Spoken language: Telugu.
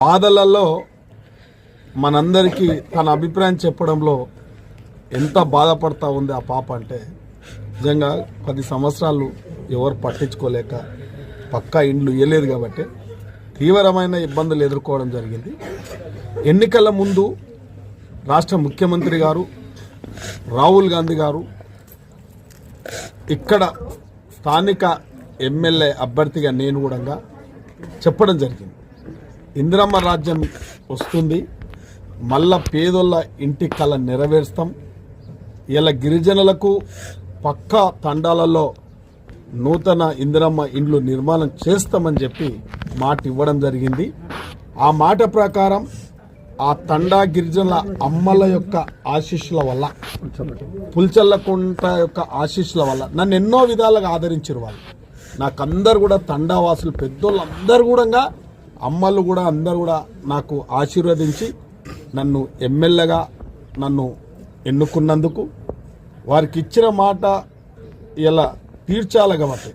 బాధలలో మనందరికీ తన అభిప్రాయం చెప్పడంలో ఎంత బాధపడతా ఉంది ఆ పాప అంటే, నిజంగా 10 సంవత్సరాలు ఎవరు పట్టించుకోలేక పక్కా ఇండ్లు ఇవ్వలేదు కాబట్టి తీవ్రమైన ఇబ్బందులు ఎదుర్కోవడం జరిగింది. ఎన్నికల ముందు రాష్ట్ర ముఖ్యమంత్రి గారు రాహుల్ గాంధీ గారు ఇక్కడ స్థానిక ఎమ్మెల్యే అభ్యర్థిగా నేను కూడా చెప్పడం జరిగింది. ఇందిరమ్మ రాజ్యం వస్తుంది, మళ్ళా పేదోళ్ళ ఇంటి కళ నెరవేరుస్తాం, ఇలా గిరిజనులకు పక్కా తండాలలో నూతన ఇందిరమ్మ ఇండ్లు నిర్మాణం చేస్తామని చెప్పి మాట ఇవ్వడం జరిగింది. ఆ మాట ప్రకారం ఆ తండా గిరిజనుల అమ్మల యొక్క ఆశీస్సుల వల్ల, పుల్చల్లకుంట యొక్క ఆశీస్సుల వల్ల నన్ను ఎన్నో విధాలుగా ఆదరించారు వాళ్ళు. నాకందరు కూడా తండావాసులు పెద్దోళ్ళు అందరు కూడా, అమ్మలు కూడా అందరు కూడా నాకు ఆశీర్వదించి నన్ను ఎమ్మెల్యేగా నన్ను ఎన్నుకున్నందుకు వారికి ఇచ్చిన మాట ఇలా తీర్చాలి కాబట్టి